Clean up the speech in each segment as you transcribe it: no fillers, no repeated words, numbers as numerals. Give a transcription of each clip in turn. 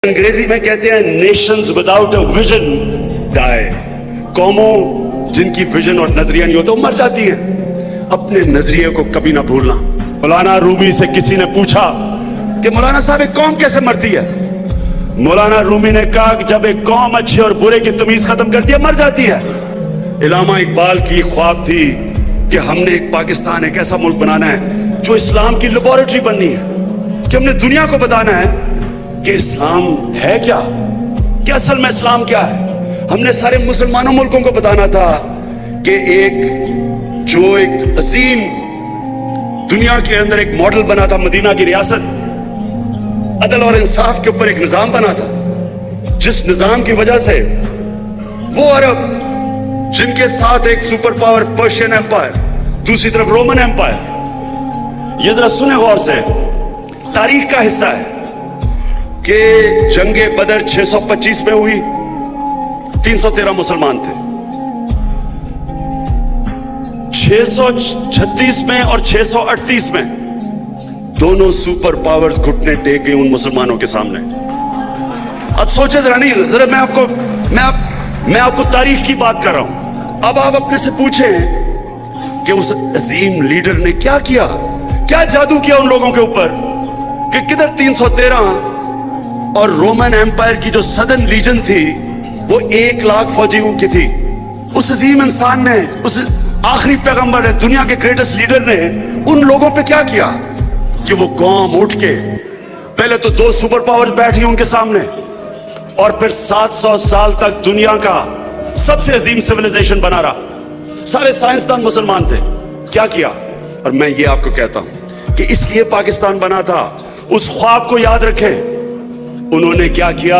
انگریزی میں کہتے ہیں نیشنز وداؤٹ اے ویژن ڈائی. قوموں جن کی ویژن اور نظریہ نہیں ہوتا وہ مر جاتی ہیں. اپنے نظریے کو کبھی نہ بھولنا. مولانا رومی سے کسی نے پوچھا کہ مولانا صاحب ایک قوم کیسے مرتی ہے؟ مولانا رومی نے کہا کہ جب ایک قوم اچھے اور برے کی تمیز ختم کرتی ہے مر جاتی ہے. علامہ اقبال کی خواب تھی کہ ہم نے ایک پاکستان ایک ایسا ملک بنانا ہے جو اسلام کی لیبارٹری بننی ہے, کہ ہم نے دنیا کو بتانا ہے کہ اسلام ہے کیا, کہ اصل میں اسلام کیا ہے. ہم نے سارے مسلمانوں ملکوں کو بتانا تھا کہ ایک عظیم دنیا کے اندر ایک ماڈل بنا تھا مدینہ کی ریاست, عدل اور انصاف کے اوپر ایک نظام بنا تھا, جس نظام کی وجہ سے وہ عرب جن کے ساتھ ایک سپر پاور پرشین ایمپائر, دوسری طرف رومن ایمپائر, یہ ذرا سنیں غور سے, تاریخ کا حصہ ہے کہ جنگ بدر 625 میں ہوئی, 313 مسلمان تھے. 636 میں اور 638 میں دونوں سپر پاورز گھٹنے ٹیک گئے ان مسلمانوں کے سامنے. اب سوچے ذرا, نہیں ذرا میں آپ کو تاریخ کی بات کر رہا ہوں. اب آپ اپنے سے پوچھیں کہ اس عظیم لیڈر نے کیا کیا, کیا جادو کیا ان لوگوں کے اوپر کہ کدھر 313 اور رومن ایمپائر کی جو سدرن لیجن تھی وہ 1,00,000 فوجیوں کی تھی. اس عظیم انسان نے, اس آخری پیغمبر نے, دنیا کے گریٹسٹ لیڈر نے ان لوگوں پہ کیا کیا کہ وہ قوم اٹھ کے پہلے تو 2 سپر پاور بیٹھی ان کے سامنے, اور پھر 700 سال تک دنیا کا سب سے عظیم سیویلائزیشن بنا رہا. سارے سائنسدان مسلمان تھے. کیا کیا؟ اور میں یہ آپ کو کہتا ہوں کہ اس لیے پاکستان بنا تھا. اس خواب کو یاد رکھیں. انہوں نے کیا کیا؟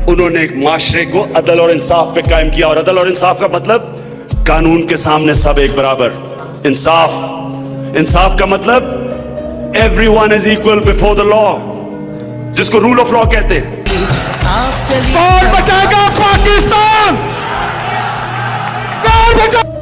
انہوں نے ایک معاشرے کو عدل اور انصاف پہ قائم کیا. اور عدل اور انصاف کا مطلب قانون کے سامنے سب ایک برابر. انصاف کا مطلب everyone is equal before the law, جس کو رول آف لا کہتے ہیں. کون بچائے گا پاکستان؟ کون بچائے